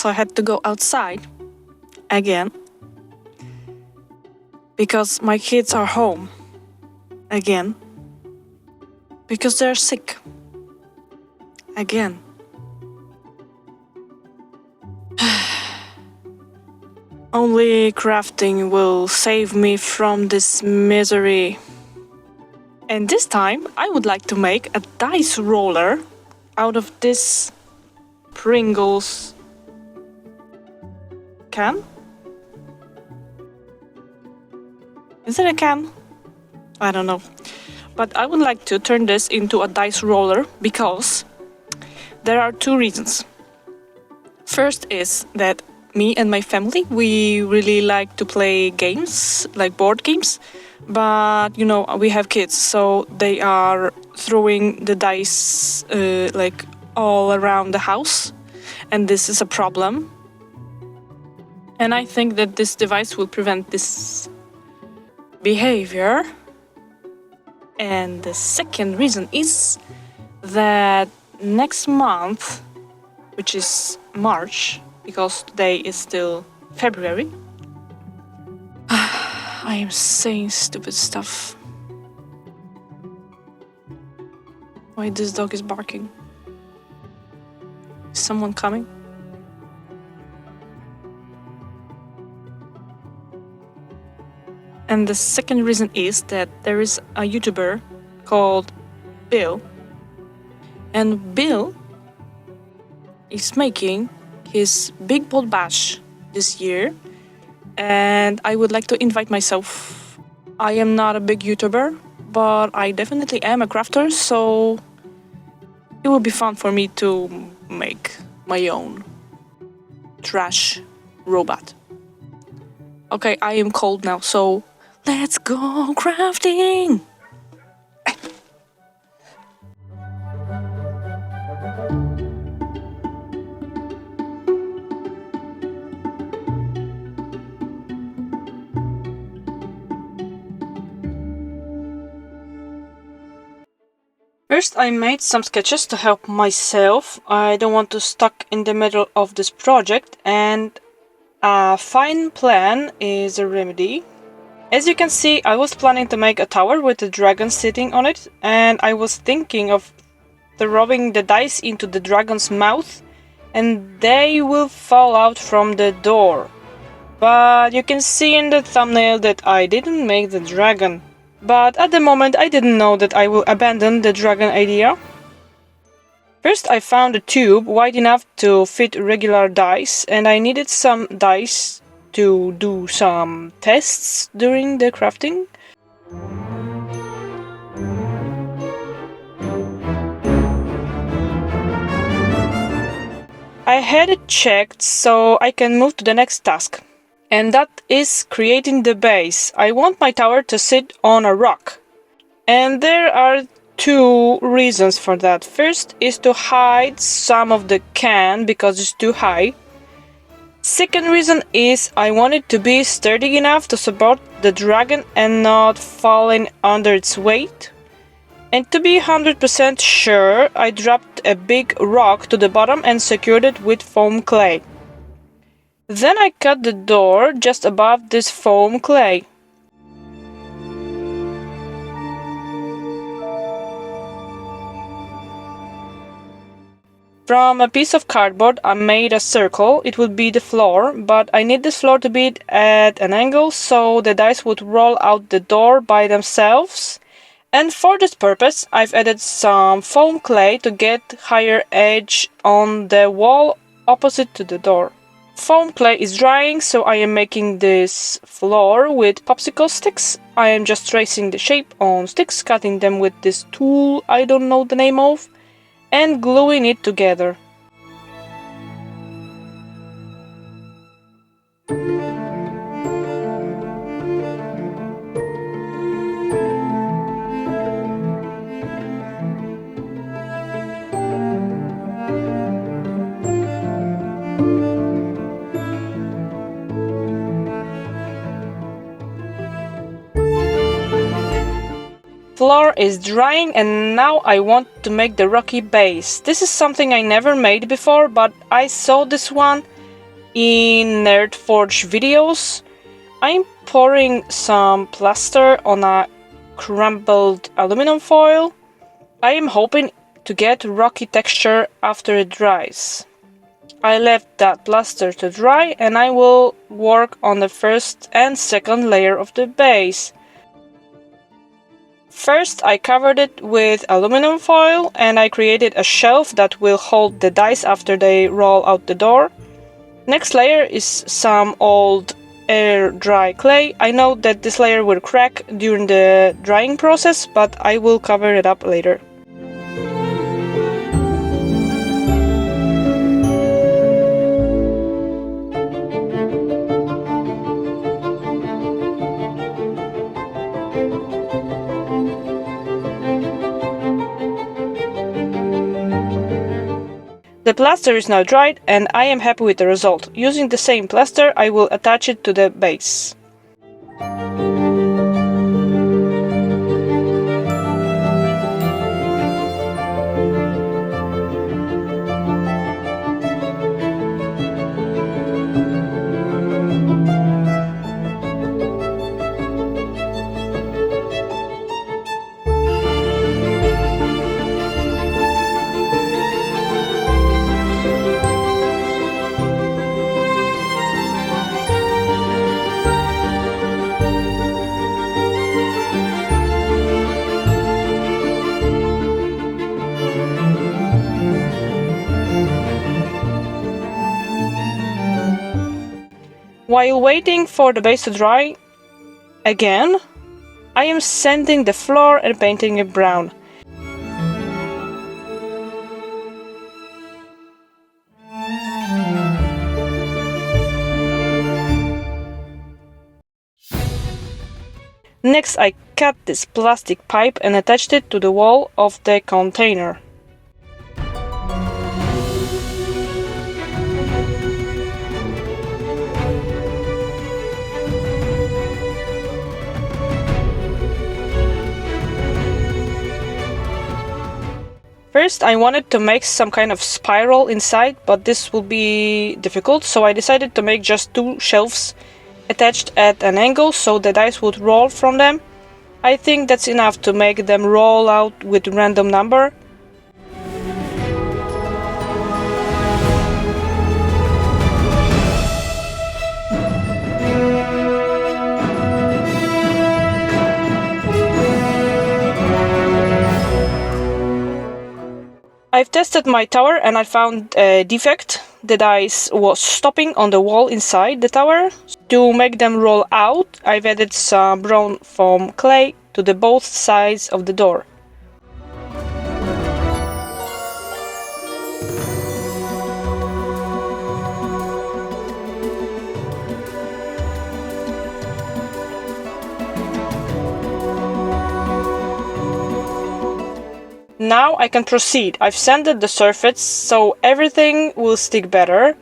So I had to go outside again because my kids are home again because they're sick again. Only crafting will save me from this misery. And this time I would like to make a dice roller out of this Pringles can? Is it a can? I don't know. But I would like to turn this into a dice roller because there are two reasons. First is that me and my family, we really like to play games, like board games. But, you know, we have kids, so they are throwing the dice like all around the house. And this is a problem. And I think that this device will prevent this behavior. And the second reason is that next month, which is March, because today is still February, I am saying stupid stuff. Why this dog is barking? Is someone coming? And the second reason is that there is a YouTuber called Bill. And Bill is making his Big Bold Bash this year. And I would like to invite myself. I am not a big YouTuber, but I definitely am a crafter, so it will be fun for me to make my own trash robot. Okay, I am cold now, so let's go crafting! First, I made some sketches to help myself. I don't want to stuck in the middle of this project, and a fine plan is a remedy. As you can see, I was planning to make a tower with a dragon sitting on it, and I was thinking of throwing the dice into the dragon's mouth, and they will fall out from the door. But you can see in the thumbnail that I didn't make the dragon. But at the moment I didn't know that I will abandon the dragon idea. First I found a tube wide enough to fit regular dice, and I needed some dice to do some tests during the crafting. I had it checked so I can move to the next task. And that is creating the base. I want my tower to sit on a rock. And there are two reasons for that. First is to hide some of the can because it's too high. Second reason is I want it to be sturdy enough to support the dragon and not falling under its weight. And to be 100% sure, I dropped a big rock to the bottom and secured it with foam clay. Then I cut the door just above this foam clay. From a piece of cardboard I made a circle. It would be the floor, but I need this floor to be at an angle so the dice would roll out the door by themselves. And for this purpose I've added some foam clay to get higher edge on the wall opposite to the door. Foam clay is drying, so I am making this floor with popsicle sticks. I am just tracing the shape on sticks, cutting them with this tool I don't know the name of, and gluing it together. Floor is drying, and now I want to make the rocky base. This is something I never made before, but I saw this one in Nerdforge videos, I'm pouring some plaster on a crumbled aluminum foil. I am hoping to get rocky texture after it dries. I left that plaster to dry and I will work on the first and second layer of the base. First, I covered it with aluminum foil and I created a shelf that will hold the dice after they roll out the door. Next layer is some old air dry clay. I know that this layer will crack during the drying process, but I will cover it up later. The plaster is now dried and I am happy with the result. Using the same plaster, I will attach it to the base. While waiting for the base to dry, again, I am sanding the floor and painting it brown. Next, I cut this plastic pipe and attached it to the wall of the container. First, I wanted to make some kind of spiral inside, but this will be difficult, so I decided to make just two shelves attached at an angle so the dice would roll from them. I think that's enough to make them roll out with random number. I've tested my tower and I found a defect. The dice was stopping on the wall inside the tower. To make them roll out, I've added some brown foam clay to the both sides of the door. Now I can proceed. I've sanded the surface so everything will stick better,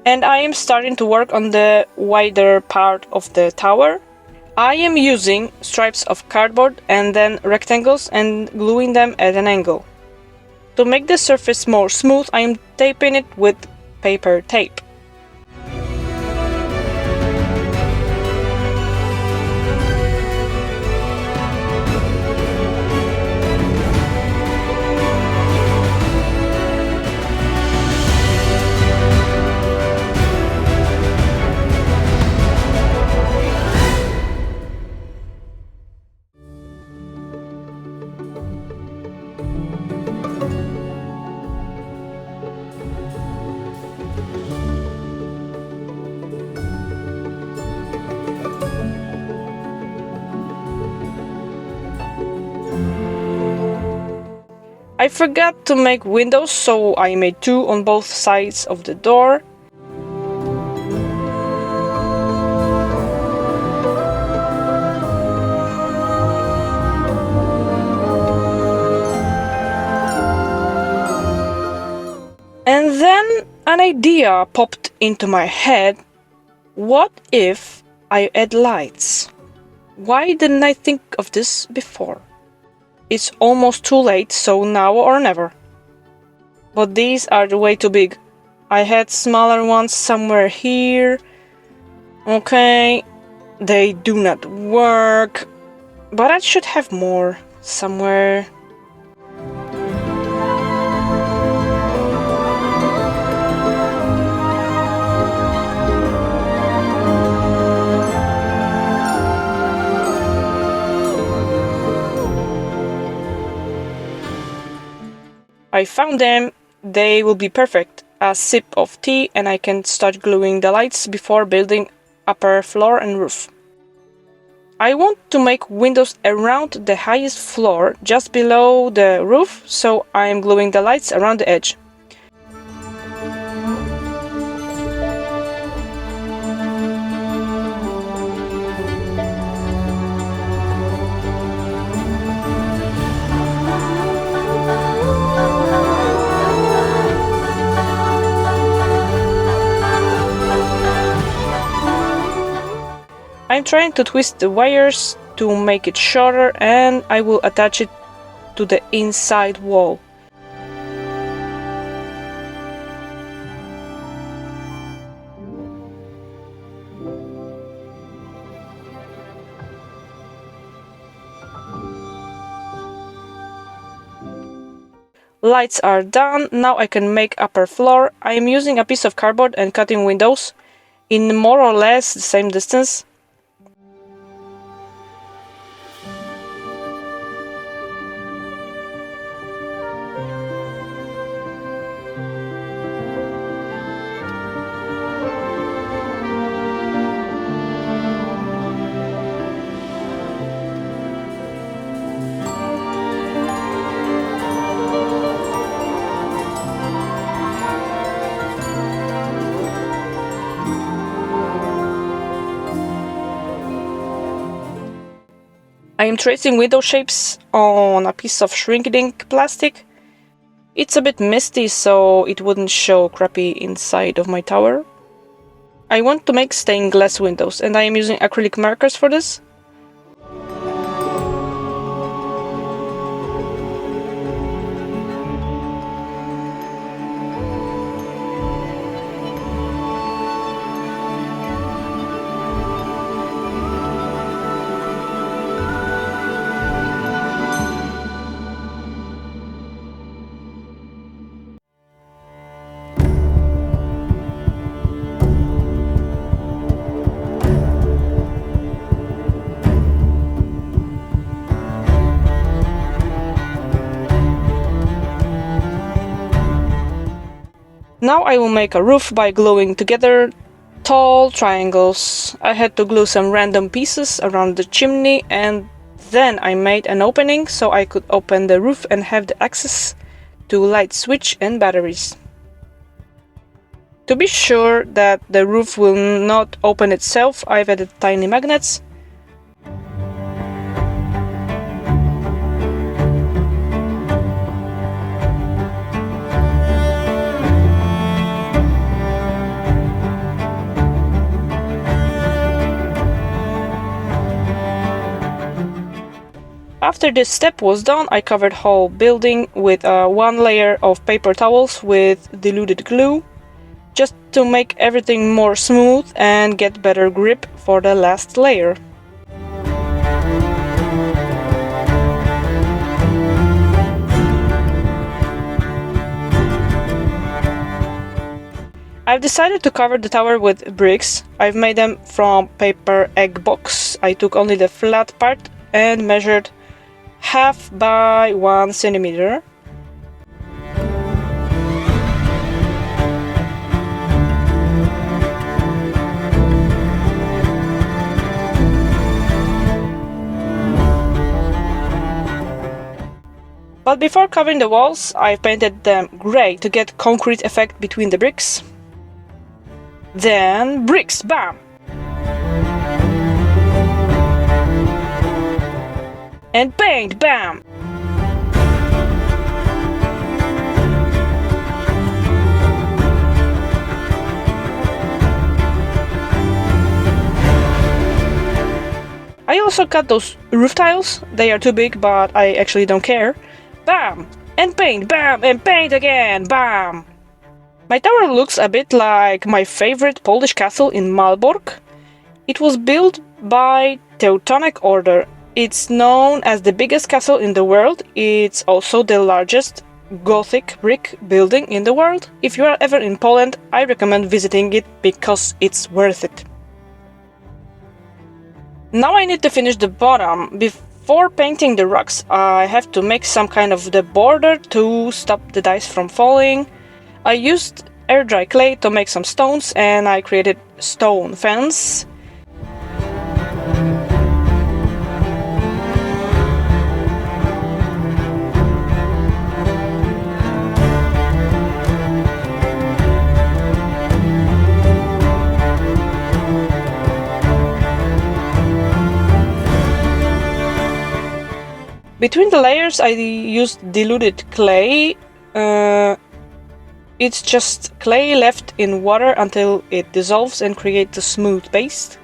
and I am starting to work on the wider part of the tower. I am using strips of cardboard and then rectangles and gluing them at an angle. To make the surface more smooth, I am taping it with paper tape. I forgot to make windows, so I made two on both sides of the door. And then an idea popped into my head. What if I add lights? Why didn't I think of this before? It's almost too late, so now or never. But these are way too big. I had smaller ones somewhere here. Okay, they do not work, but I should have more somewhere. I found them. They will be perfect. A sip of tea and I can start gluing the lights before building upper floor and roof. I want to make windows around the highest floor, just below the roof, so I am gluing the lights around the edge. I'm trying to twist the wires to make it shorter and I will attach it to the inside wall. Lights are done, now I can make upper floor. I am using a piece of cardboard and cutting windows in more or less the same distance. I am tracing window shapes on a piece of shrink-ink plastic. It's a bit misty, so it wouldn't show crappy inside of my tower. I want to make stained glass windows, and I am using acrylic markers for this. Now I will make a roof by gluing together tall triangles. I had to glue some random pieces around the chimney and then I made an opening so I could open the roof and have the access to light switch and batteries. To be sure that the roof will not open itself, I've added tiny magnets. After this step was done, I covered whole building with one layer of paper towels with diluted glue, just to make everything more smooth and get better grip for the last layer. I've decided to cover the tower with bricks. I've made them from paper egg box. I took only the flat part and measured half by 1 centimeter. But before covering the walls, I painted them grey to get concrete effect between the bricks. Then bricks, bam! And paint, bam! I also cut those roof tiles. They are too big, but I actually don't care. Bam! And paint, bam! And paint again, bam! My tower looks a bit like my favorite Polish castle in Malbork. It was built by Teutonic Order. It's known as the biggest castle in the world. It's also the largest Gothic brick building in the world. If you are ever in Poland, I recommend visiting it because it's worth it. Now I need to finish the bottom. Before painting the rocks, I have to make some kind of the border to stop the dice from falling. I used air dry clay to make some stones and I created stone fence. Between the layers I used diluted clay. It's just clay left in water until it dissolves and creates a smooth paste.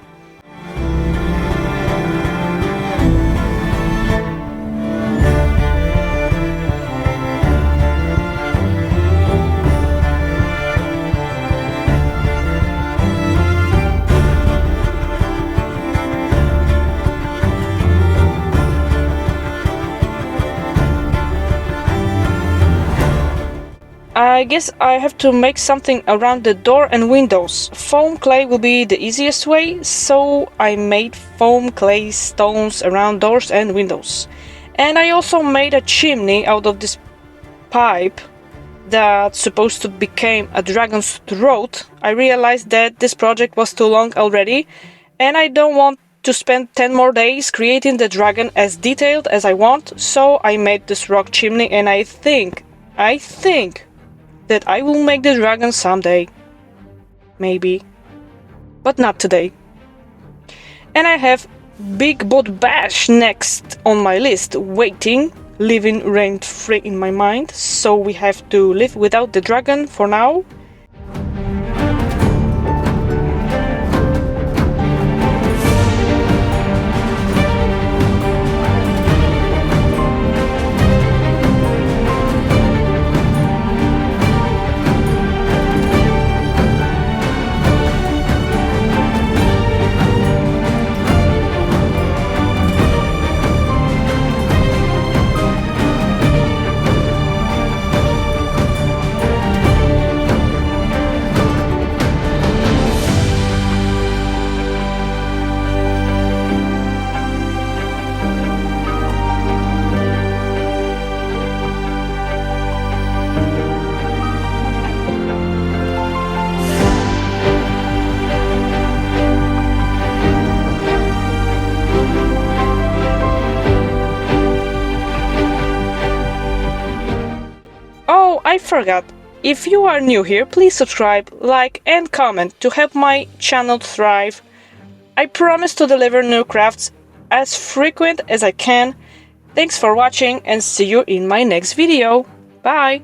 I guess I have to make something around the door and windows. Foam clay will be the easiest way, so I made foam clay stones around doors and windows. And I also made a chimney out of this pipe that's supposed to become a dragon's throat. I realized that this project was too long already, and I don't want to spend 10 more days creating the dragon as detailed as I want, so I made this rock chimney, and I think that I will make the dragon someday. Maybe. But not today. And I have Big Bot Bash next on my list, waiting, living rent-free in my mind, so we have to live without the dragon for now. I forgot. If you are new here, please subscribe, like and comment to help my channel thrive. I promise to deliver new crafts as frequent as I can. Thanks for watching and see you in my next video. Bye!